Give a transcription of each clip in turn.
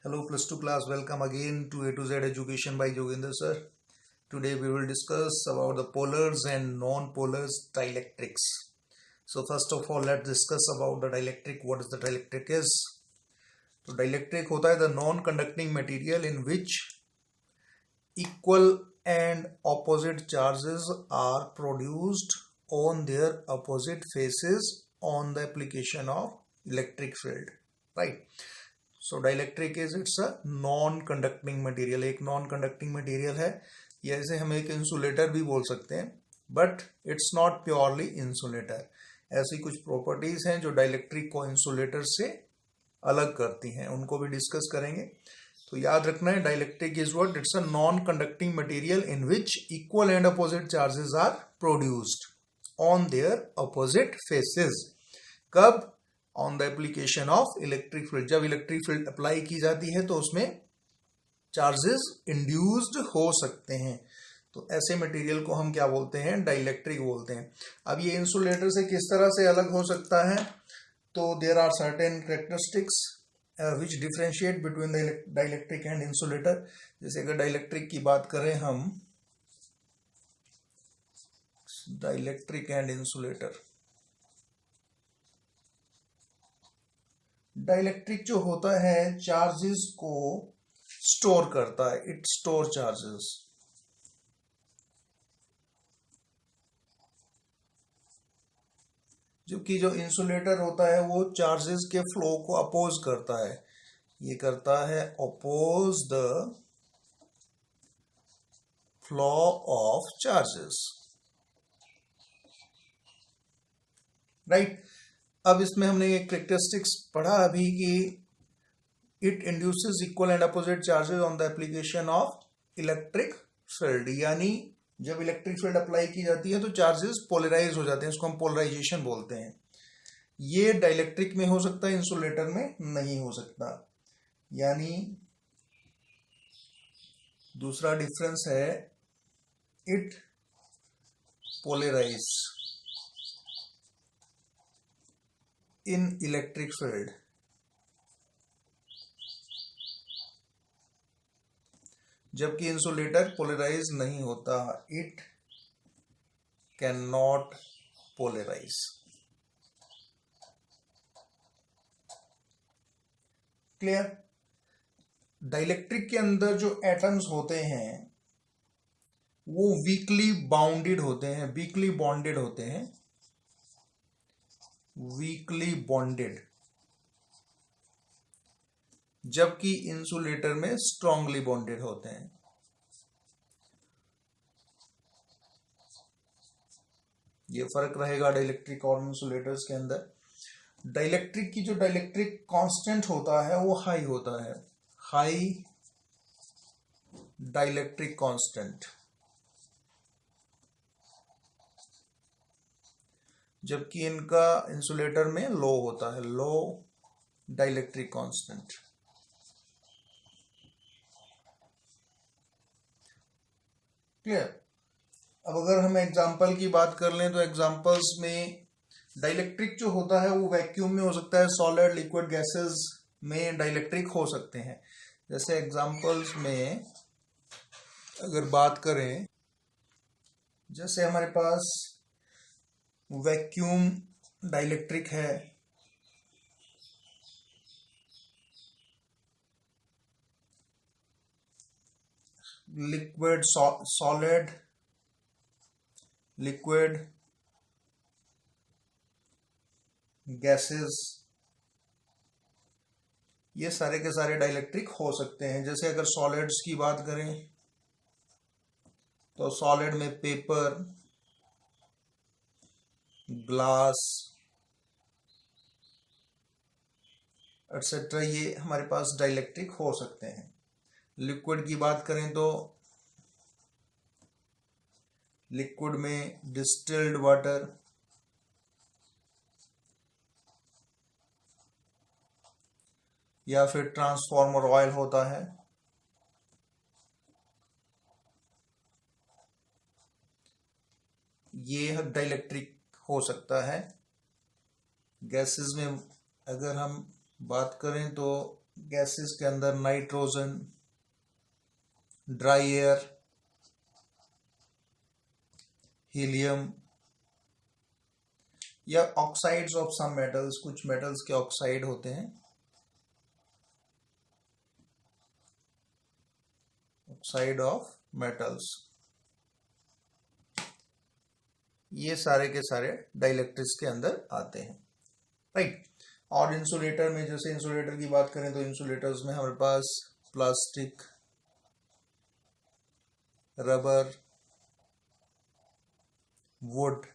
Hello plus 2 class, welcome again to A to Z Education by Jogendra sir. Today we will discuss about the polars and non-polars dielectrics. So first of all let's discuss about the dielectric. What is the dielectric is? तो dielectric होता है the non-conducting material in which equal and opposite charges are produced on their opposite faces on the application of electric field, right? So dielectric is it's a non-conducting material. एक non-conducting material है, या इसे हम एक insulator भी बोल सकते हैं, but it's not purely insulator. ऐसी कुछ प्रॉपर्टीज हैं जो डाइलेक्ट्रिक को इंसुलेटर से अलग करती हैं, उनको भी डिस्कस करेंगे. तो याद रखना है dielectric is what? It's a non conducting material in which equal and opposite charges are produced on their opposite faces. कब? On the application of electric field. जब इलेक्ट्रिक फील्ड अप्लाई की जाती है तो उसमें चार्जेस इंड्यूस्ड हो सकते हैं. तो ऐसे मटेरियल को हम क्या बोलते हैं? डाइलेक्ट्रिक बोलते हैं. अब ये इंसुलेटर से किस तरह से अलग हो सकता है? तो there are certain characteristics which differentiate between the dielectric and insulator. जैसे अगर डाइलेक्ट्रिक की बात करें हम, डाइलेक्ट्रिक एंड इंसुलेटर. डाइलेक्ट्रिक जो होता है चार्जेस को स्टोर करता है, इट स्टोर चार्जेस. जबकि जो इंसुलेटर होता है वो चार्जेस के फ्लो को अपोज करता है. ये करता है oppose the flow of charges, right. अब इसमें हमने एक कैरेक्टरिस्टिक्स पढ़ा अभी कि it induces equal and opposite charges on the application of electric field. यानी जब इलेक्ट्रिक फील्ड अप्लाई की जाती है तो चार्जेस पोलराइज हो जाते हैं, इसको हम पोलराइजेशन बोलते हैं. ये डाइलेक्ट्रिक में हो सकता है, इंसुलेटर में नहीं हो सकता. यानी दूसरा डिफरेंस है it polarise in electric field, जबकि इंसुलेटर पोलराइज नहीं होता. It can not polarise. Clear? Dielectric के अंदर जो एटम्स होते हैं वो वीकली बाउंडेड होते हैं, वीकली बॉन्डेड होते हैं, वीकली बॉन्डेड. जबकि इंसुलेटर में स्ट्रांगली बॉन्डेड होते हैं. ये फर्क रहेगा डाइलेक्ट्रिक और इंसुलेटर्स के अंदर. डाइलेक्ट्रिक की जो डाइलेक्ट्रिक कांस्टेंट होता है वो हाई होता है, हाई डाइलेक्ट्रिक कांस्टेंट. जबकि इनका इंसुलेटर में लो होता है, लो डाइलेक्ट्रिक कांस्टेंट. क्लियर? अब अगर हम एग्जांपल की बात कर लें तो एग्जांपल्स में डाइलेक्ट्रिक जो होता है वो वैक्यूम में हो सकता है, सॉलिड, लिक्विड, गैसेस में डाइलेक्ट्रिक हो सकते हैं. जैसे एग्जांपल्स में अगर बात करें, जैसे हमारे पास वैक्यूम डाइलेक्ट्रिक है, लिक्विड, सॉलिड, लिक्विड, गैसेस, ये सारे के सारे डाइलेक्ट्रिक हो सकते हैं. जैसे अगर सॉलिड्स की बात करें तो सॉलिड में पेपर, ग्लास एटसेट्रा, ये हमारे पास डाइलेक्ट्रिक हो सकते हैं. लिक्विड की बात करें तो लिक्विड में डिस्टिल्ड वाटर, या फिर ट्रांसफॉर्मर ऑयल होता है. ये डाइलेक्ट्रिक हो सकता है. गैसेस में अगर हम बात करें तो गैसेस के अंदर नाइट्रोजन, ड्राई एयर, हीलियम या ऑक्साइड्स ऑफ सम मेटल्स, कुछ मेटल्स के ऑक्साइड होते हैं, ऑक्साइड ऑफ मेटल्स, ये सारे के सारे डाइलेक्ट्रिक्स के अंदर आते हैं, राइट। और इंसुलेटर में, जैसे इंसुलेटर की बात करें तो इंसुलेटर्स में हमारे पास प्लास्टिक, रबर, वुड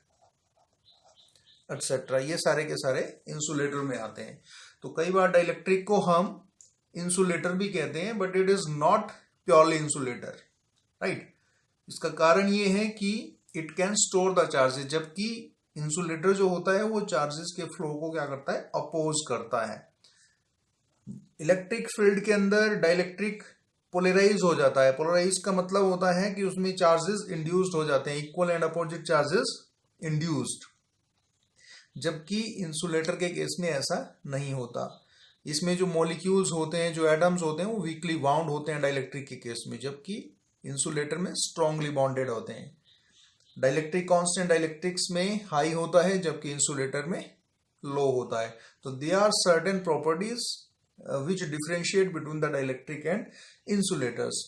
एक्सेट्रा, ये सारे के सारे इंसुलेटर में आते हैं। तो कई बार डाइलेक्ट्रिक को हम इंसुलेटर भी कहते हैं, but it is not purely insulator, right. इसका कारण ये है कि it can store the charges, जबकि इंसुलेटर जो होता है वो चार्जेस के फ्लो को क्या करता है, अपोज करता है। इलेक्ट्रिक फील्ड के अंदर डाइलेक्ट्रिक पोलराइज हो जाता है। पोलराइज का मतलब होता है कि उसमें चार्जेस इंड्यूस्ड हो जाते हैं, equal and opposite charges induced, जबकि इंसुलेटर के केस में ऐसा नहीं होता। इसमें जो मॉलिक्यूल्स होते हैं, जो एटम्स होते हैं, वो वीकली बाउंड होते हैं डाइलेक्ट्रिक के केस में, जबकि इंसुलेटर में स्ट्रांगली बॉन्डेड होते हैं। डाइलेक्ट्रिक कांस्टेंट डाइलेक्ट्रिक्स में हाई होता है, जबकि इंसुलेटर में लो होता है। तो they are certain properties which differentiate between the dielectric and insulators.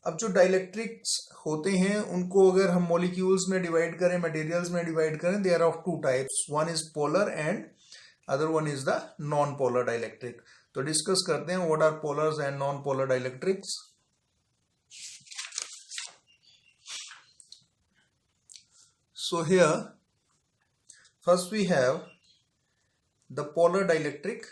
अब जो डाइलेक्ट्रिक्स होते हैं उनको अगर हम मॉलिक्यूल्स में डिवाइड करें, मटेरियल्स में डिवाइड करें, they are of two types, one is polar and other one is the non polar dielectric. तो डिस्कस करते हैं what are polars and non polar dielectrics. So here first we have the polar dielectric।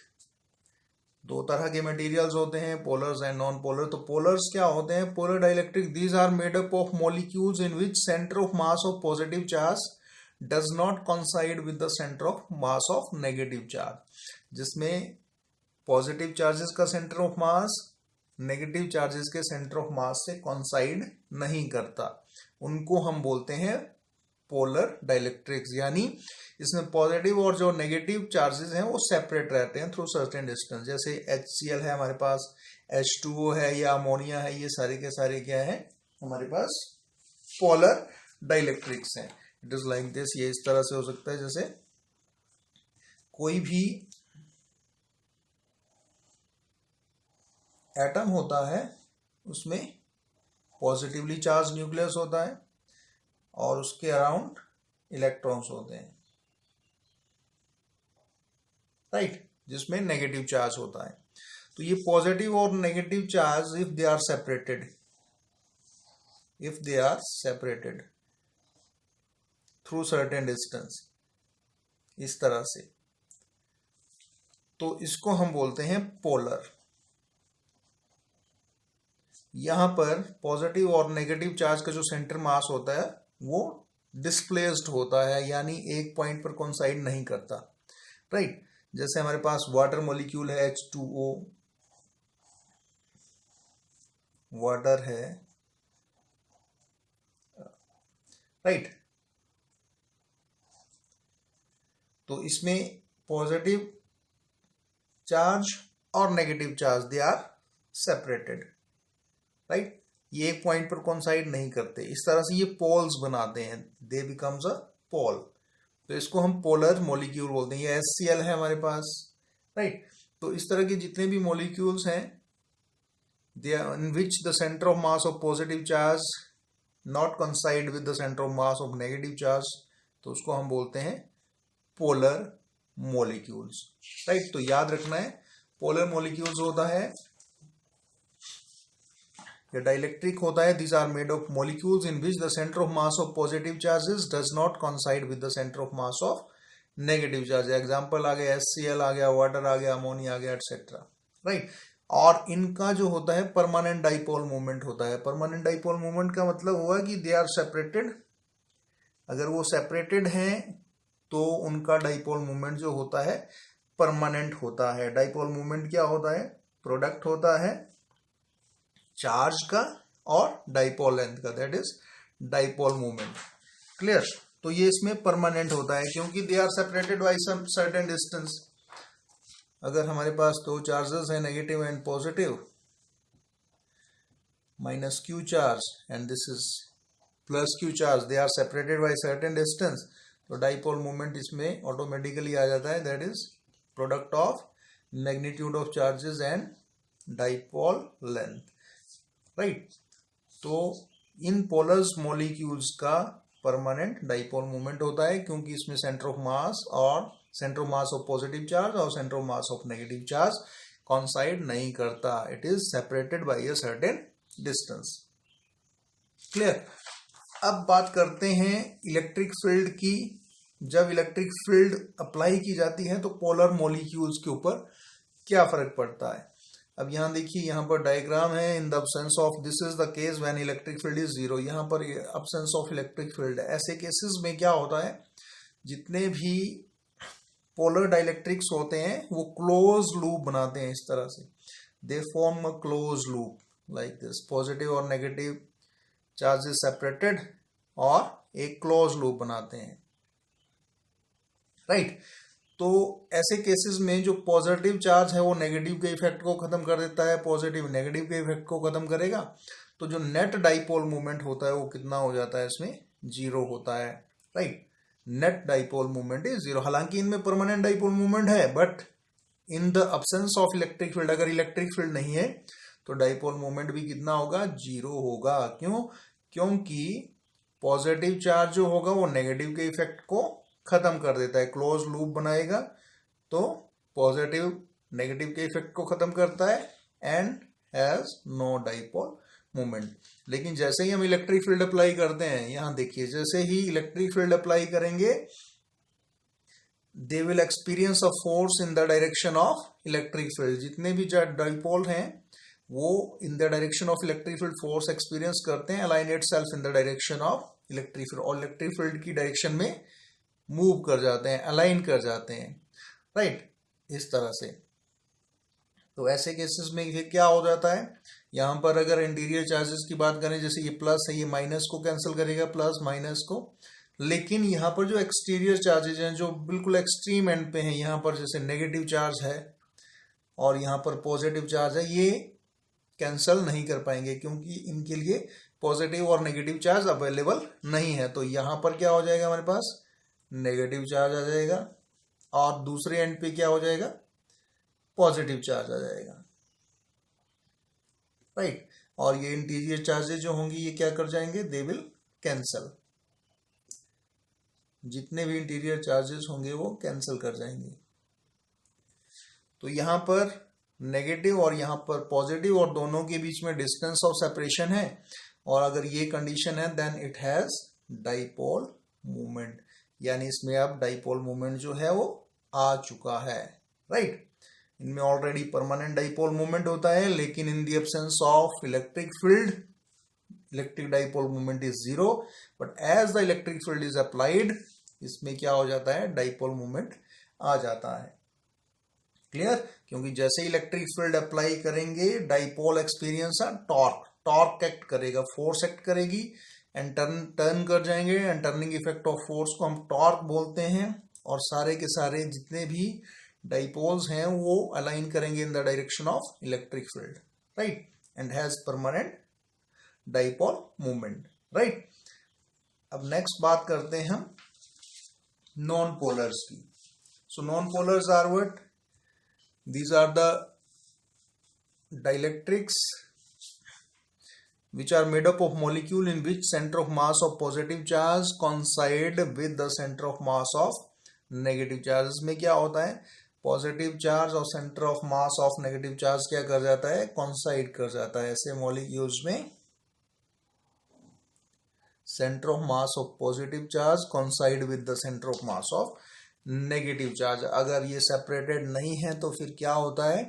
दो तरह के materials होते हैं, पोलर्स and non polar. तो पोलर्स क्या होते हैं? Polar dielectric, these are made up of molecules in which centre of mass of positive charge does not coincide with the centre of mass of negative charge, जिसमें positive charges का centre of mass negative charges के centre of mass से coincide नहीं करता, उनको हम बोलते हैं पोलर डाइलेक्ट्रिक्स। यानी इसमें पॉजिटिव और जो नेगेटिव चार्जेस हैं वो सेपरेट रहते हैं थ्रू सर्टेन डिस्टेंस। जैसे HCl है हमारे पास, H2O है या अमोनिया है, ये सारे के सारे क्या है हमारे पास पोलर डाइलेक्ट्रिक्स हैं। इट इज लाइक दिस, ये इस तरह से हो सकता है जैसे कोई भी एटम होता है उसमें पॉजिटिवली चार्ज न्यूक्लियस होता है और उसके अराउंड इलेक्ट्रॉन्स होते हैं, राइट, जिसमें नेगेटिव चार्ज होता है। तो ये पॉजिटिव और negative charge if they are separated through certain distance, इस तरह से, तो इसको हम बोलते हैं पोलर। यहां पर पॉजिटिव और नेगेटिव चार्ज का जो सेंटर मास होता है वो डिस्प्लेस्ड होता है, यानी एक पॉइंट पर कोइंसाइड नहीं करता, राइट। जैसे हमारे पास वाटर मॉलिक्यूल है H2O, वाटर है, राइट। तो इसमें पॉजिटिव चार्ज और negative charge they are separated, right. ये एक पॉइंट पर कोइंसाइड नहीं करते, इस तरह से ये पोल्स बनाते हैं, दे बिकम्स अ पोल। तो इसको हम पोलर मॉलिक्यूल बोलते हैं। ये HCl है हमारे पास, राइट। तो इस तरह के जितने भी मॉलिक्यूल्स हैं, they are in which the centre of mass of positive charge not coincide with the centre of mass of negative charge, तो उसको हम बोलते हैं पोलर मॉलिक्यूल्स, राइट। तो याद रखना है पोलर मॉलिक्यूल्स होता है या डाइलेक्ट्रिक होता है, these are made of molecules in which the center of mass of positive charges does not coincide with the center of mass of negative charge। Example आ गया HCl आ गया, वाटर आ गया, ammonia आ गया, एटसेट्रा, राइट। और इनका जो होता है परमानेंट डाइपोल मूवमेंट होता है। परमानेंट डाइपोल मूवमेंट का मतलब हुआ कि दे आर सेपरेटेड। अगर वो सेपरेटेड हैं तो उनका डाइपोल मूवमेंट जो होता है परमानेंट होता है। डाइपोल मूवमेंट क्या होता है? प्रोडक्ट होता है चार्ज का और डाइपोल लेंथ का, that is dipole movement. Clear? तो ये इसमें परमानेंट होता है क्योंकि they are separated by some certain distance. अगर हमारे पास दो चार्जेस है negative and positive, minus Q charge and this is plus Q charge, they are separated by certain distance, तो डाइपोल मोमेंट इसमें ऑटोमेटिकली आ जाता है, that is product of magnitude of charges and dipole length, right. तो इन polars molecules का permanent dipole moment होता है, क्योंकि इसमें सेंटर ऑफ मास और centre of mass of positive charge और centre of mass of negative charge coincide नहीं करता, it is separated by a certain distance. Clear. अब बात करते हैं इलेक्ट्रिक फील्ड की। जब इलेक्ट्रिक फील्ड अप्लाई की जाती है तो पोलर मॉलिक्यूल्स के ऊपर क्या फर्क पड़ता है। अब यहां देखिए, यहां पर डायग्राम है, in the absence of, this is the case when electric field is zero, यहां पर अब्सेंस ऑफ इलेक्ट्रिक फील्ड। ऐसे केसेस में क्या होता है, जितने भी पोलर डाइलेक्ट्रिक्स होते हैं वो क्लोज लूप बनाते हैं इस तरह से, they form a close loop like this, positive और नेगेटिव चार्जेस सेपरेटेड और एक क्लोज लूप बनाते हैं, राइट। तो ऐसे केसेस में जो पॉजिटिव चार्ज है वो नेगेटिव के इफेक्ट को खत्म कर देता है, पॉजिटिव नेगेटिव के इफेक्ट को खत्म करेगा, तो जो नेट डाइपोल मोमेंट होता है वो कितना हो जाता है, इसमें जीरो होता है, right. Net dipole moment is zero. हालांकि इनमें परमानेंट डाइपोल मोमेंट है, but in the absence of electric field, अगर इलेक्ट्रिक फील्ड नहीं है तो डाइपोल मोमेंट भी कितना होगा, जीरो होगा। क्यों? क्योंकि पॉजिटिव चार्ज जो होगा वो नेगेटिव के इफेक्ट को खत्म कर देता है, क्लोज लूप बनाएगा, तो पॉजिटिव नेगेटिव के इफेक्ट को खत्म करता है and has no dipole moment. लेकिन जैसे ही हम इलेक्ट्रिक फील्ड अप्लाई करते हैं, यहां देखिए, जैसे ही इलेक्ट्रिक फील्ड अप्लाई करेंगे they will experience a force in the direction of electric field. जितने भी डाइपोल हैं वो इन the direction of electric field force experience करते हैं, align itself in the direction of electric field, और इलेक्ट्रिक फील्ड की direction में मूव कर जाते हैं, अलाइन कर जाते हैं, राइट, इस तरह से। तो ऐसे केसेस में क्या हो जाता है, यहां पर अगर इंटीरियर चार्जेस की बात करें, जैसे ये प्लस है, ये माइनस को कैंसिल करेगा, प्लस माइनस को, लेकिन यहां पर जो एक्सटीरियर चार्जेस हैं जो बिल्कुल एक्सट्रीम एंड पे हैं, यहां पर जैसे नेगेटिव चार्ज है और यहां पर पॉजिटिव चार्ज है, ये कैंसिल नहीं कर पाएंगे क्योंकि इनके लिए पॉजिटिव और नेगेटिव चार्ज अवेलेबल नहीं है। तो यहां पर क्या हो जाएगा, हमारे पास नेगेटिव चार्ज आ जाएगा और दूसरे एंड पे क्या हो जाएगा, पॉजिटिव चार्ज आ जाएगा, राइट। और ये इंटीरियर चार्जेस जो होंगी ये क्या कर जाएंगे, दे विल कैंसल, जितने भी इंटीरियर चार्जेस होंगे वो कैंसिल कर जाएंगे। तो यहां पर नेगेटिव और यहां पर पॉजिटिव और दोनों के बीच में डिस्टेंस ऑफ सेपरेशन है, और अगर ये कंडीशन है then it has dipole movement, यानी इसमें अब डाइपोल मूवमेंट जो है वो आ चुका है, राइट। इनमें ऑलरेडी परमानेंट डाइपोल मूवमेंट होता है, लेकिन in the absence of electric field electric dipole movement is zero, but as the electric field is applied इसमें क्या हो जाता है, डाइपोल मूवमेंट आ जाता है। क्लियर? क्योंकि जैसे इलेक्ट्रिक फील्ड अप्लाई करेंगे dipole experience torque, torque act करेगा, फोर्स एक्ट करेगी एंड टर्न कर जाएंगे, and turning effect of force को हम टॉर्क बोलते हैं, और सारे के सारे जितने भी डाइपोल्स हैं वो अलाइन करेंगे in the direction of electric field, right, and has permanent dipole movement, right. अब नेक्स्ट बात करते हैं हम नॉन पोलर्स की। So non polars are what? These are the dielectrics which are made up of molecule in which center of mass of positive charge coincide with the center of mass of negative charge। इसमें क्या होता है, positive charge और centre of mass of negative charge क्या कर जाता है, कॉन्साइड कर जाता है। ऐसे मॉलिक्यूल्स में centre of mass of positive charge कॉन्साइड with the centre of mass of negative charge. अगर ये सेपरेटेड नहीं है तो फिर क्या होता है,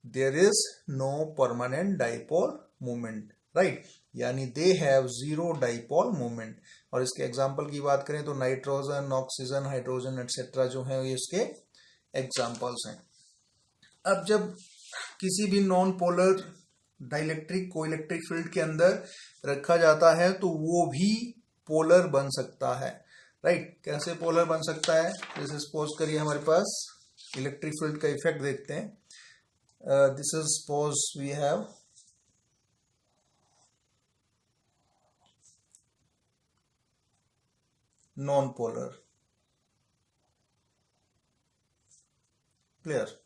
there is no permanent dipole movement, right, यानी they have zero dipole movement. और इसके एग्जांपल की बात करें तो नाइट्रोजन, ऑक्सीजन, हाइड्रोजन एटसेट्रा जो है ये इसके एग्जांपल्स हैं। अब जब किसी भी नॉन पोलर डाइलेक्ट्रिक को इलेक्ट्रिक फील्ड के अंदर रखा जाता है तो वो भी पोलर बन सकता है, राइट। कैसे पोलर बन सकता है, जैसे सपोज करिए हमारे पास इलेक्ट्रिक फील्ड का इफेक्ट देखते हैं. This is suppose we have non polar. Clear.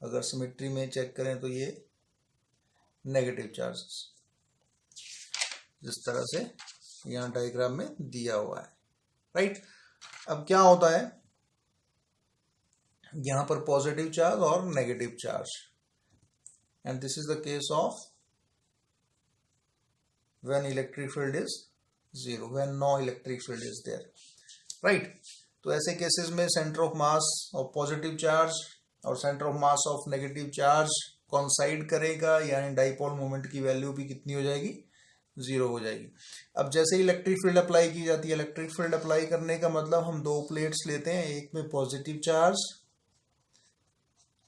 अगर सिमेट्री में चेक करें तो ये नेगेटिव चार्जेस जिस तरह से यहां डायग्राम में दिया हुआ है. राइट. अब क्या होता है, यहां पर पॉजिटिव चार्ज और negative charge, and this is the case of when electric field is zero, when no electric field is there. Right. तो ऐसे केसेस में centre of mass of positive charge और centre of mass of negative charge coincide करेगा, यानी dipole moment की value भी कितनी हो जाएगी, जीरो हो जाएगी. अब जैसे इलेक्ट्रिक फील्ड अप्लाई की जाती है, इलेक्ट्रिक फील्ड अप्लाई करने का मतलब हम दो प्लेट्स लेते हैं, एक में पॉजिटिव चार्ज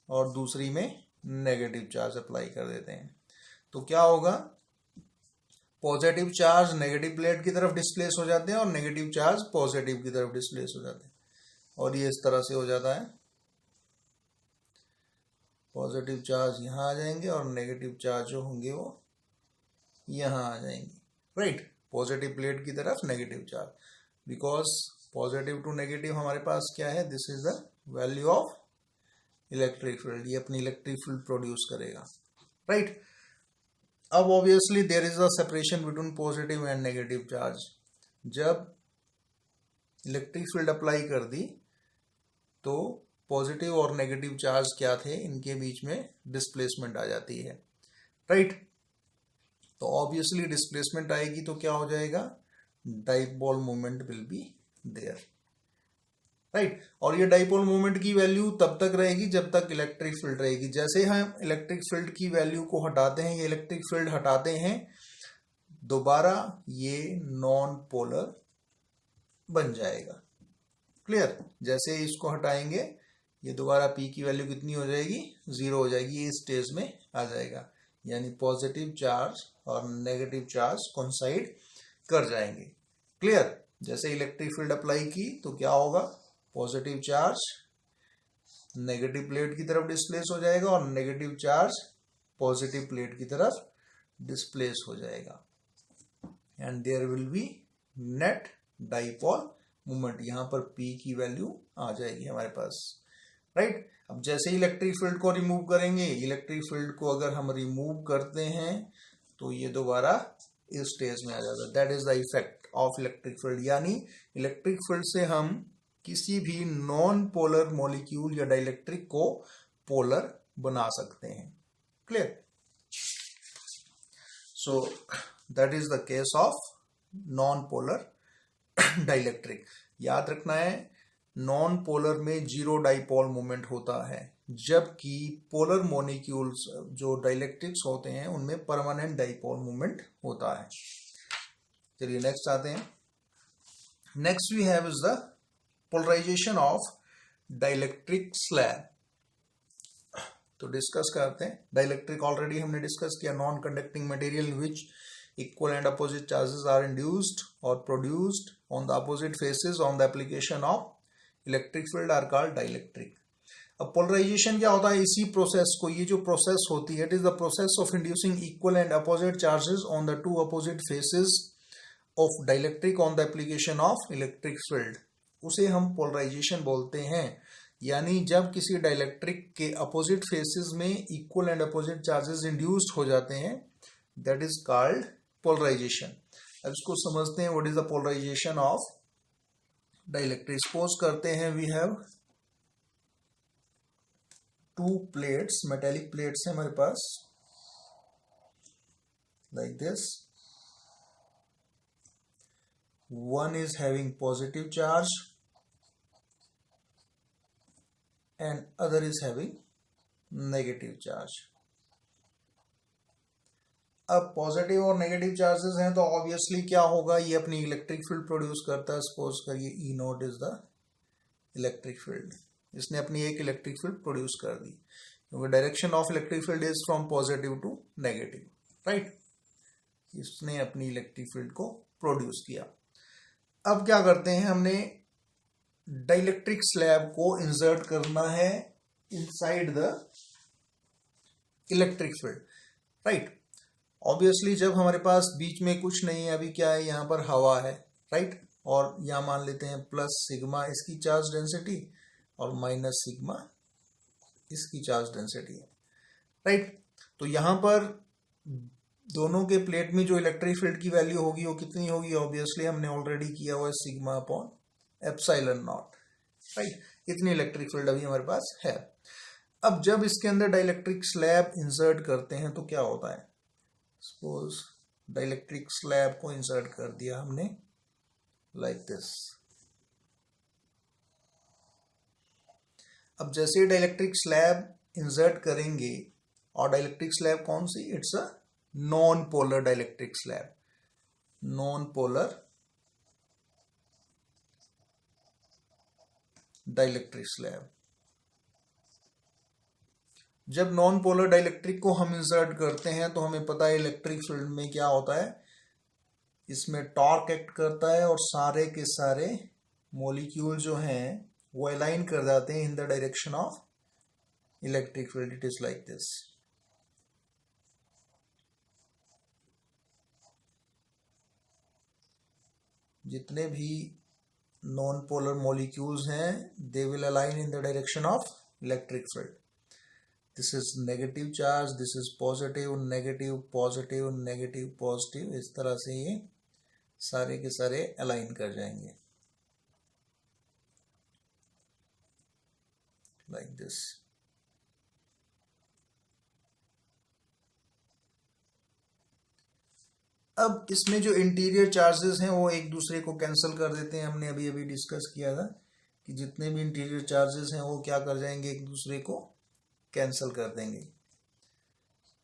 और दूसरी में नेगेटिव चार्ज अप्लाई कर देते हैं. तो क्या होगा, पॉजिटिव चार्ज नेगेटिव प्लेट की तरफ डिस्प्लेस हो जाते हैं और नेगेटिव चार्ज पॉजिटिव की तरफ डिस्प्लेस हो जाते हैं. और ये इस तरह से हो जाता है, पॉजिटिव चार्ज यहां आ जाएंगे और नेगेटिव चार्ज जो होंगे वो यहां आ जाएंगे. राइट. पॉजिटिव प्लेट की तरफ negative charge, because positive to negative हमारे पास क्या है, this is the value of electric field. ये अपनी इलेक्ट्रिक फील्ड प्रोड्यूस करेगा. राइट. अब obviously there is a separation between positive and negative charge. जब इलेक्ट्रिक फील्ड अप्लाई कर दी तो पॉजिटिव और नेगेटिव चार्ज क्या थे, इनके बीच में डिस्प्लेसमेंट आ जाती है. राइट. तो ऑब्वियसली डिस्प्लेसमेंट आएगी तो क्या हो जाएगा, dipole moment will be there. Right. और ये डाइपोल मोमेंट की वैल्यू तब तक रहेगी जब तक इलेक्ट्रिक फील्ड रहेगी. जैसे हम इलेक्ट्रिक फील्ड की वैल्यू को हटाते हैं, ये इलेक्ट्रिक फील्ड हटाते हैं, दोबारा ये नॉन पोलर बन जाएगा. क्लियर. जैसे इसको हटाएंगे ये दोबारा P की वैल्यू कितनी हो जाएगी, जीरो हो जाएगी. ये स्टेज में आ जाएगा, यानी पॉजिटिव चार्ज और नेगेटिव चार्ज कोइंसाइड कर जाएंगे. क्लियर. जैसे इलेक्ट्रिक फील्ड अप्लाई की तो क्या होगा, पॉजिटिव चार्ज नेगेटिव प्लेट की तरफ डिस्प्लेस हो जाएगा और नेगेटिव चार्ज पॉजिटिव प्लेट की तरफ डिस्प्लेस हो जाएगा, and there will be net dipole moment. यहां पर P की वैल्यू आ जाएगी हमारे पास. राइट. अब जैसे इलेक्ट्रिक फील्ड को रिमूव करेंगे, इलेक्ट्रिक फील्ड को अगर हम रिमूव करते हैं तो ये दोबारा इस स्टेज में आ जाता है. That is the effect of electric field. यानी इलेक्ट्रिक फील्ड से हम किसी भी नॉन पोलर मॉलिक्यूल या डाइलेक्ट्रिक को पोलर बना सकते हैं. Clear. So that is the case of non polar dielectric. याद रखना है, नॉन पोलर में जीरो डाइपोल मोमेंट होता है, जबकि पोलर मॉलिक्यूल्स जो डाइलेक्ट्रिक्स होते हैं उनमें परमानेंट डाइपोल मोमेंट होता है. चलिए नेक्स्ट आते हैं. Next we have is the polarisation of dielectric slab. तो डिस्कस करते हैं. डाइलेक्ट्रिक ऑलरेडी हमने डिस्कस किया, non conducting material which equal and opposite charges are induced or produced on the opposite faces on the application of electric field are called dielectric. अब polarisation क्या होता है, इसी प्रोसेस को, ये जो प्रोसेस होती है, it is the process of inducing equal and opposite charges on the two opposite faces of dielectric on the application of electric field. उसे हम पोलराइजेशन बोलते हैं. यानी जब किसी डाइलेक्ट्रिक के अपोजिट फेसेस में equal and opposite charges induced हो जाते हैं, दैट इज कॉल्ड पोलराइजेशन. अब इसको समझते हैं, what is the polarisation of dielectric. Suppose करते हैं we have two plates, metallic plates है हमारे पास, like this. One is having positive charge and other is having negative charge. अब पॉजिटिव और नेगेटिव चार्जेस हैं तो ऑब्वियसली क्या होगा, ये अपनी इलेक्ट्रिक फील्ड प्रोड्यूस करता है. सपोज करिए E naught is the electric field. इसने अपनी एक इलेक्ट्रिक फील्ड प्रोड्यूस कर दी, क्योंकि direction of electric field is from positive to negative. Right. इसने अपनी इलेक्ट्रिक फील्ड को प्रोड्यूस किया. अब क्या करते हैं, हमने डाइलेक्ट्रिक स्लैब को इंसर्ट करना है inside the electric field, right? Obviously जब हमारे पास बीच में कुछ नहीं है, अभी क्या है, यहाँ पर हवा है, राइट? और यहाँ मान लेते हैं प्लस सिग्मा इसकी चार्ज डेंसिटी और माइनस सिग्मा इसकी चार्ज डेंसिटी है, राइट? तो यहाँ पर दोनों के प्लेट में जो इलेक्ट्रिक फील्ड की वैल्यू होगी वो कितनी होगी? ऑब्वियसली हमने ऑलरेडी किया हुआ है sigma upon epsilon not, right? इतनी इलेक्ट्रिक फील्ड अभी हमारे पास है। अब जब इसके अंदर डाइलेक्ट्रिक स्लैब इंसर्ट करते हैं तो क्या होता है? सपोज डाइलेक्ट्रिक स्लैब को इंसर्ट कर दिया हमने लाइक दिस। अब जैसे डाइलेक्ट्रिक स्लैब इंसर्ट करेंगे, और डाइलेक्ट्रिक स्लैब कौन सी? It's a non polar dielectric slab, non polar dielectric slab. जब नॉन पोलर डाइलेक्ट्रिक को हम इंसर्ट करते हैं तो हमें पता है इलेक्ट्रिक फील्ड में क्या होता है, इसमें टॉर्क एक्ट करता है और सारे के सारे मॉलिक्यूल जो हैं वो अलाइन कर जाते हैं इन the direction of electric field. It is like this. जितने भी नॉन पोलर मॉलिक्यूल्स हैं they will align in the direction of electric field. This is negative charge, this is positive negative positive negative positive, इस तरह से ये सारे के सारे अलाइन कर जाएंगे लाइक दिस। अब इसमें जो इंटीरियर चार्जेस हैं वो एक दूसरे को कैंसिल कर देते हैं। हमने अभी अभी डिस्कस किया था कि जितने भी इंटीरियर चार्जेस हैं वो क्या कर जाएंगे, एक दूसरे को कैंसिल कर देंगे।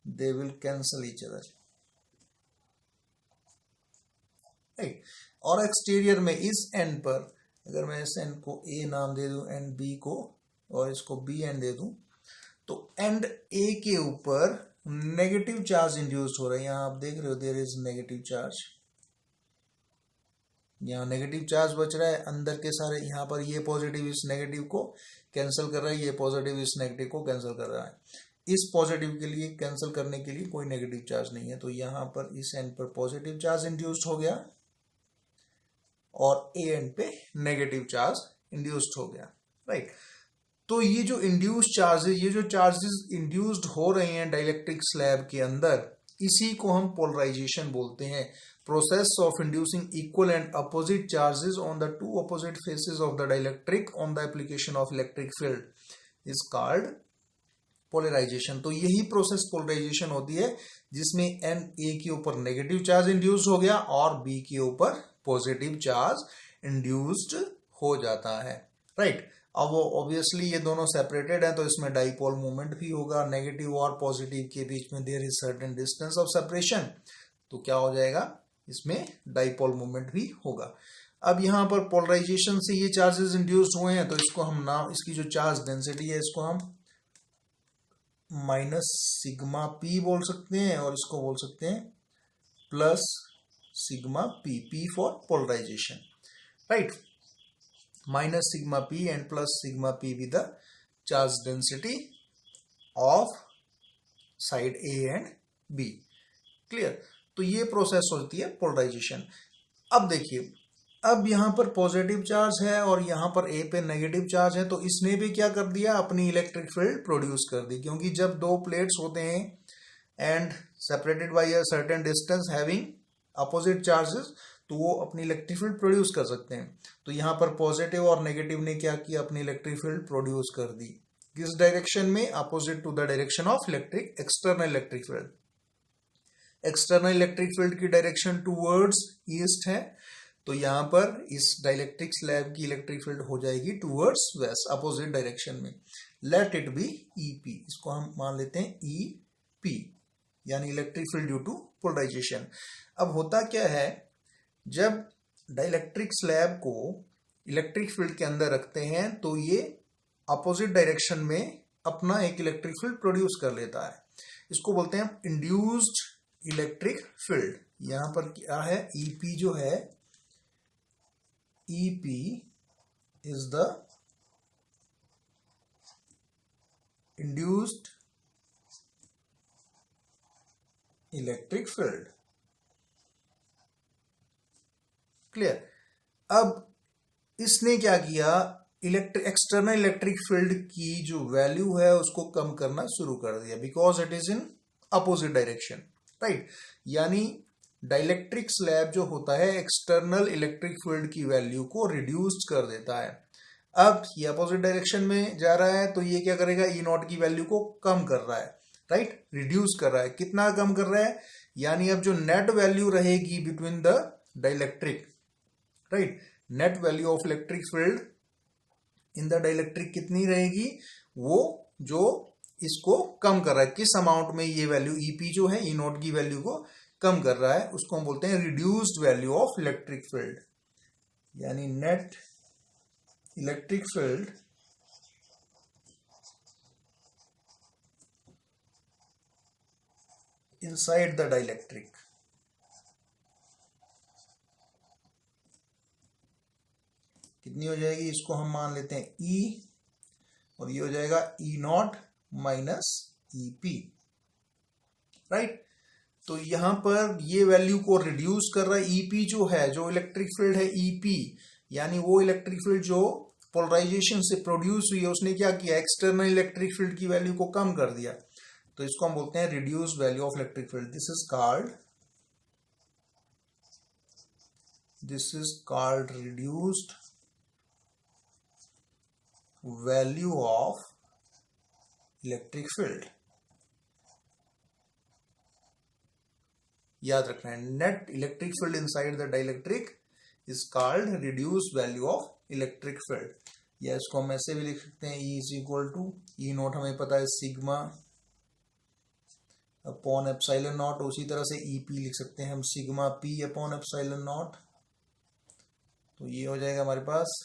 They will cancel each other, right? और एक्सटीरियर में इस एंड पर अगर मैं इस एंड को ए नाम दे दूं, एंड बी को, और इसको बी एंड दे दूं, तो एंड ए के ऊपर नेगेटिव चार्ज इंड्यूस्ड हो रहा है। यहां आप देख रहे हो देयर इज नेगेटिव चार्ज, यहाँ नेगेटिव चार्ज बच रहा है। अंदर के सारे यहाँ पर ये पॉजिटिव इस नेगेटिव को कैंसिल कर रहा है, ये पॉजिटिव इस नेगेटिव को कैंसिल कर रहा है। इस पॉजिटिव के लिए कैंसिल करने के लिए कोई नेगेटिव चार्ज नहीं है, तो यहाँ पर इस एंड पर पॉजिटिव चार्ज इंड्यूस्ड हो गया और ए एंड पे नेगेटिव चार्ज इंड्यूस्ड हो गया, राइट? तो ये जो इंड्यूस्ड चार्जेस, ये जो चार्जेस इंड्यूस्ड हो रहे हैं डाइलेक्ट्रिक स्लैब के अंदर, इसी को हम पोलराइजेशन बोलते हैं। Process of inducing equal and opposite charges on the two opposite faces of the dielectric on the application of electric field is called polarisation. तो यही प्रोसेस पोलराइजेशन होती है जिसमें एन ए के ऊपर नेगेटिव चार्ज इंड्यूस हो गया और बी के ऊपर पॉजिटिव चार्ज इंड्यूस्ड हो जाता है, राइट? अब वो ऑब्वियसली ये दोनों सेपरेटेड है तो इसमें डाइपोल मूवमेंट भी होगा। नेगेटिव और पॉजिटिव के बीच में there is certain distance of separation, तो क्या हो जाएगा, इसमें डाइपोल मूवमेंट भी होगा। अब यहाँ पर पोलराइजेशन से ये चार्जेस इंड्यूस्ड हुए हैं तो इसको हम नाम, इसकी जो चार्ज डेंसिटी है इसको हम माइनस सिग्मा पी बोल सकते हैं और इसको बोल सकते हैं plus sigma P, P for polarisation, right? Minus sigma P and plus sigma P with the charge density of side A and B. Clear? तो ये प्रोसेस होती है पोलराइजेशन। अब देखिए, अब यहां पर पॉजिटिव चार्ज है और यहां पर ए पे नेगेटिव चार्ज है, तो इसने भी क्या कर दिया, अपनी इलेक्ट्रिक फील्ड प्रोड्यूस कर दी। क्योंकि जब दो प्लेट्स होते हैं and separated by a certain distance having opposite charges, तो वो अपनी इलेक्ट्रिक फील्ड प्रोड्यूस कर सकते हैं। तो यहां पर पॉजिटिव और नेगेटिव ने क्या किया, अपनी इलेक्ट्रिक फील्ड प्रोड्यूस कर दी। किस डायरेक्शन में? Opposite to the direction of electric external electric field. External electric field की डायरेक्शन टूवर्ड्स ईस्ट है, तो यहां पर इस डाइलेक्ट्रिक स्लैब की इलेक्ट्रिक फील्ड हो जाएगी टूवर्ड्स वेस्ट, अपोजिट डायरेक्शन में। लेट इट बी ईपी, इसको हम मान लेते हैं ईपी, यानी electric field due to polarisation. अब होता क्या है, जब डाइलेक्ट्रिक स्लैब को इलेक्ट्रिक फील्ड के अंदर रखते हैं तो ये अपोजिट डायरेक्शन में अपना एक इलेक्ट्रिक फील्ड प्रोड्यूस कर लेता है। इसको बोलते हैं इंड्यूस्ड इलेक्ट्रिक फील्ड। यहां पर क्या है, ईपी जो है, EP is the induced electric field. Clear. अब इसने क्या किया, एक्सटर्नल इलेक्ट्रिक फील्ड की जो वैल्यू है उसको कम करना शुरू कर दिया, because it is in opposite direction, right. यानी डाइलेक्ट्रिक स्लैब जो होता है एक्सटर्नल इलेक्ट्रिक फील्ड की वैल्यू को रिड्यूस कर देता है। अब ये अपोजिट डायरेक्शन में जा रहा है तो ये क्या करेगा, ई नॉट की वैल्यू को कम कर रहा है, राइट, रिड्यूस कर रहा है। कितना कम कर रहा है, यानी अब जो नेट वैल्यू रहेगी between the dielectric, right, net value of electric field in the dielectric कितनी रहेगी, वो जो इसको कम कर रहा है, किस अमाउंट में ये वैल्यू ईपी जो है ई नॉट की वैल्यू को कम कर रहा है, उसको हम बोलते हैं reduced value of electric field. यानी net electric field inside the dielectric, कितनी हो जाएगी, इसको हम मान लेते हैं E, और ये हो जाएगा ई नॉट माइनस ईपी, राइट। तो यहां पर ये वैल्यू को रिड्यूस कर रहा है, ईपी जो है, जो इलेक्ट्रिक फील्ड है ईपी, यानी वो इलेक्ट्रिक फील्ड जो पोलराइजेशन से प्रोड्यूस हुई है उसने क्या किया, एक्सटर्नल इलेक्ट्रिक फील्ड की वैल्यू को कम कर दिया, तो इसको हम बोलते हैं reduce value of electric field. This is called reduced value of electric field. याद रखना है, net electric field inside the dielectric is called reduce value of electric field. या इसको हम ऐसे भी लिख सकते हैं, E is equal to E not हमें पता है सिग्मा अपॉन एप्सिलॉन नॉट, उसी तरह से ईपी लिख सकते हैं हम sigma P upon epsilon naught. तो ये हो जाएगा हमारे पास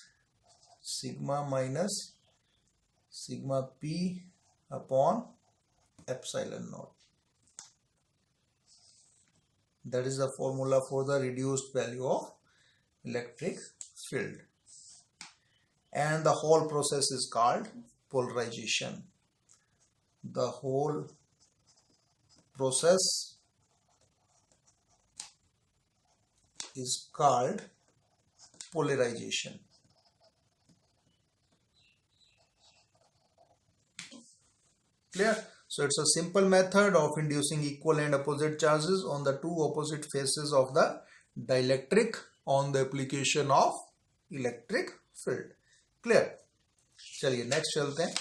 sigma minus sigma P upon epsilon naught. That is the formula for the reduced value of electric field, and the whole process is called polarization. The whole process is called polarization. Clear? So it's a simple method of inducing equal and opposite charges on the two opposite faces of the dielectric on the application of electric field. Clear? चलिए next चलते हैं.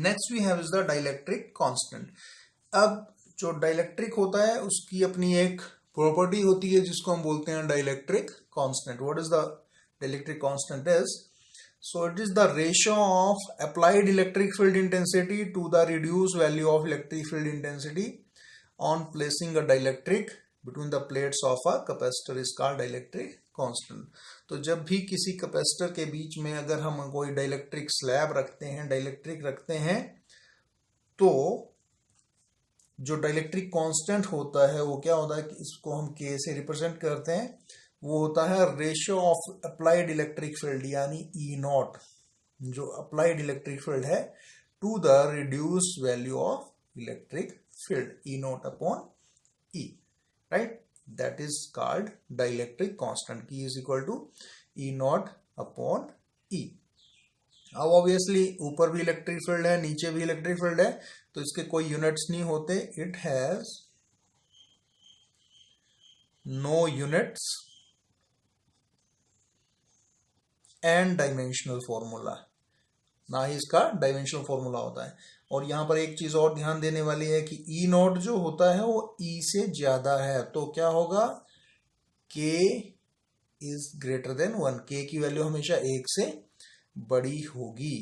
Next we have is the dielectric constant. अब जो dielectric होता है उसकी अपनी एक प्रॉपर्टी होती है जिसको हम बोलते हैं dielectric constant. What is the dielectric constant is? So it is the ratio of applied electric field intensity to the reduced value of electric field intensity on placing a dielectric between the plates of a capacitor is called dielectric constant. तो जब भी किसी capacitor के बीच में अगर हम कोई डाइलेक्ट्रिक स्लैब रखते हैं, डाइलेक्ट्रिक रखते हैं, तो जो डाइलेक्ट्रिक कांस्टेंट होता है वो क्या होता है कि इसको हम K से रिप्रेजेंट करते हैं, वो होता है ratio of applied electric field यानी ई नॉट, जो अप्लाइड इलेक्ट्रिक फील्ड है to the reduce value of electric field, E naught upon E, right, that is called dielectric constant. K is equal to E naught upon E. अब obviously ऊपर भी electric field है, नीचे भी electric field है, तो इसके कोई यूनिट्स नहीं होते. It has no units and dimensional formula, ना ही इसका डायमेंशनल फॉर्मूला होता है. और यहां पर एक चीज और ध्यान देने वाली है कि ई नॉट जो होता है वो ई से ज्यादा है, तो क्या होगा, के इज ग्रेटर देन 1, के की वैल्यू हमेशा 1 से बड़ी होगी,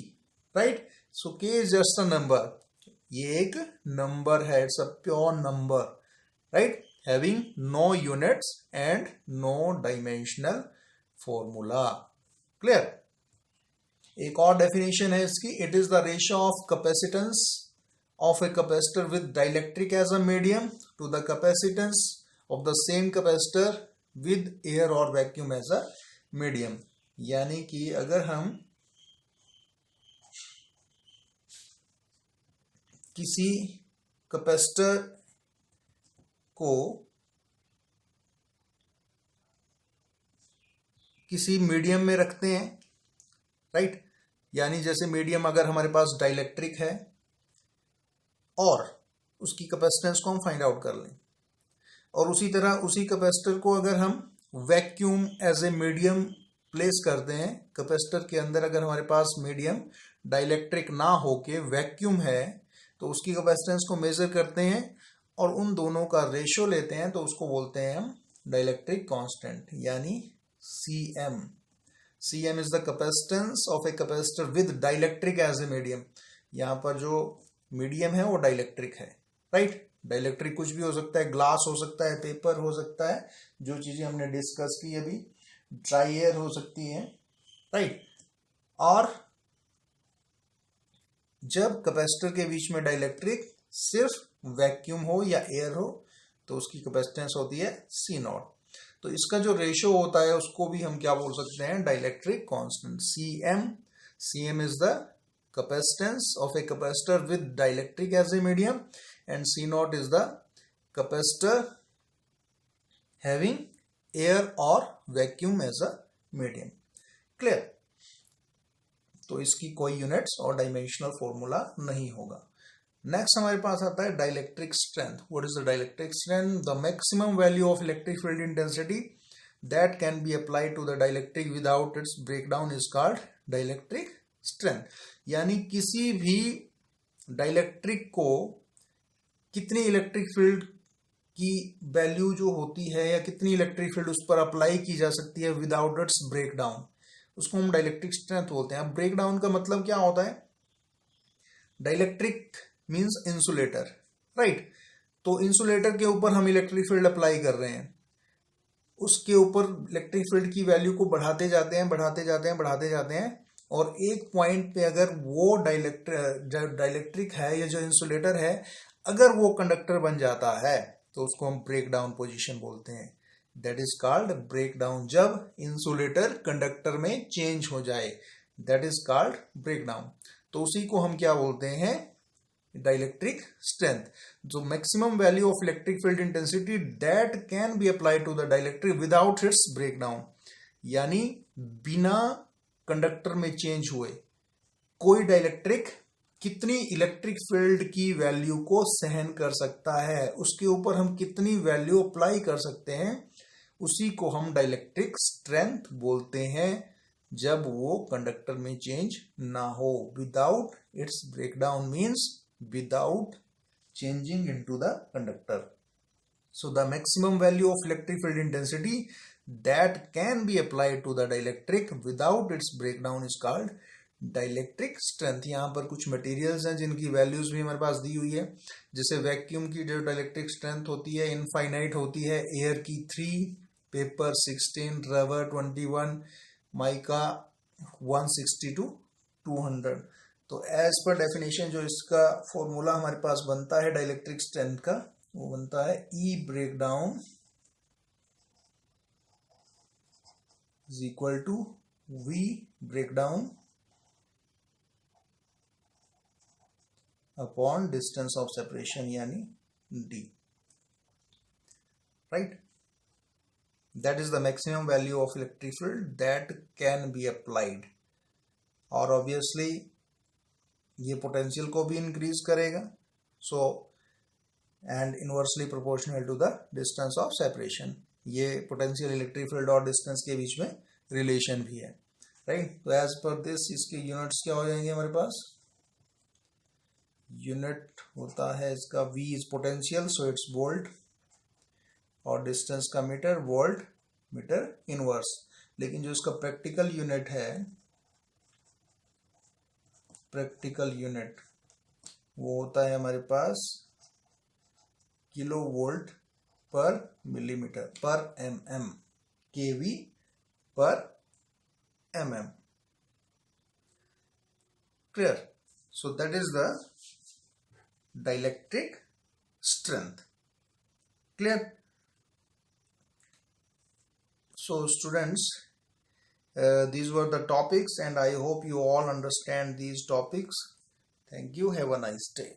राइट. सो के इज जस्ट अ नंबर, ये एक नंबर है, it's a pure number, right, having no units and no dimensional formula. Clear. एक और डेफिनेशन है इसकी, it is the ratio of capacitance of a capacitor with dielectric as a medium to the capacitance of the same capacitor with air और vacuum as a medium. यानी कि अगर हम किसी कैपेसिटर को किसी मीडियम में रखते हैं, राइट। यानी जैसे मीडियम अगर हमारे पास डाइलेक्ट्रिक है और उसकी कैपेसिटेंस को हम फाइंड आउट कर लें, और उसी तरह उसी कैपेसिटर को अगर हम vacuum as a medium place करते हैं, कैपेसिटर के अंदर अगर हमारे पास मीडियम डाइलेक्ट्रिक ना होके वैक्यूम है तो उसकी कैपेसिटेंस को मेजर करते हैं और उन दोनों का रेशियो लेते हैं, तो उसको बोलते हैं हम डाइलेक्ट्रिक कांस्टेंट, यानी Cm. Cm is the capacitance of a capacitor with dielectric as a medium. यहाँ पर जो मीडियम है वो डाइलेक्ट्रिक है, राइट। डाइलेक्ट्रिक कुछ भी हो सकता है, ग्लास हो सकता है, पेपर हो सकता है, जो चीजें हमने डिस्कस की अभी, ड्राई एयर हो सकती है, राइट। और जब कैपेसिटर के बीच में डाइलेक्ट्रिक सिर्फ वैक्यूम हो या एयर हो तो उसकी कैपेसिटेंस होती है C0। तो इसका जो रेशियो होता है उसको भी हम क्या बोल सकते हैं, dielectric constant Cm. Cm is the capacitance of a capacitor with dielectric as a medium and C0 is the capacitor having air or vacuum as a medium. Clear? तो इसकी कोई यूनिट्स और डायमेंशनल फॉर्मूला नहीं होगा। Next हमारे पास आता है dielectric strength. What is the dielectric strength? The maximum value of electric field intensity that can be applied to the dielectric without its breakdown is called dielectric strength. यानी किसी भी dielectric को कितनी इलेक्ट्रिक फील्ड की value जो होती है या कितनी इलेक्ट्रिक फील्ड उस पर अप्लाई की जा सकती है विदाउट इट्स ब्रेकडाउन, उसको हम डाइलेक्ट्रिक स्ट्रेंथ बोलते हैं। ब्रेकडाउन का मतलब क्या होता है? Dielectric means insulator, right. तो इंसुलेटर के ऊपर हम इलेक्ट्रिक फील्ड अप्लाई कर रहे हैं, उसके ऊपर इलेक्ट्रिक फील्ड की वैल्यू को बढ़ाते जाते हैं, बढ़ाते जाते हैं, बढ़ाते जाते हैं, और एक पॉइंट पे अगर वो डाइलेक्ट्रिक है या जो इंसुलेटर है अगर वो कंडक्टर बन जाता है तो उसको हम ब्रेकडाउन पोजीशन बोलते हैं। That is called breakdown. जब इंसुलेटर कंडक्टर में चेंज हो जाए दैट इज कॉल्ड ब्रेकडाउन। तो उसी को हम क्या बोलते हैं? Dielectric strength. जो maximum value of electric field intensity that can be applied to the dielectric without its breakdown, यानी बिना कंडक्टर में चेंज हुए कोई डाइलेक्ट्रिक कितनी इलेक्ट्रिक फील्ड की वैल्यू को सहन कर सकता है, उसके ऊपर हम कितनी वैल्यू अप्लाई कर सकते हैं, उसी को हम डाइलेक्ट्रिक स्ट्रेंथ बोलते हैं जब वो कंडक्टर में चेंज ना हो। Without its breakdown means without changing into the conductor. So the maximum value of electric field intensity that can be applied to the dielectric without its breakdown is called dielectric strength. यहाँ पर कुछ materials हैं जिनकी values भी हमारे पास दी हुई है। जैसे वैक्यूम की जो डाइलेक्ट्रिक स्ट्रेंथ होती है इनफाइनाइट होती है, एयर की 3, पेपर 16, रबर 21, माइका 160 to 200। तो एज पर डेफिनेशन जो इसका फॉर्मूला हमारे पास बनता है डाइलेक्ट्रिक स्ट्रेंथ का, वो बनता है E breakdown is equal to V breakdown upon distance of separation, यानी D, right. That is the maximum value of electric field that can be applied. और ऑब्वियसली ये पोटेंशियल को भी इंक्रीज करेगा, so and inversely proportional to the distance of separation. ये potential electric field और distance के बीच में रिलेशन भी है, राइट। तो एज पर दिस इसके यूनिट्स क्या हो जाएंगे हमारे पास? यूनिट होता है इसका V is potential, so it's volt, और डिस्टेंस का मीटर, वोल्ट मीटर इनवर्स। लेकिन जो इसका प्रैक्टिकल यूनिट है, प्रैक्टिकल यूनिट वो होता है हमारे पास किलो वोल्ट पर मिलीमीटर पर mm, kV पर mm। Clear? So that is the dielectric strength. Clear? So students, these were the topics and I hope you all understand these topics. Thank you. Have a nice day.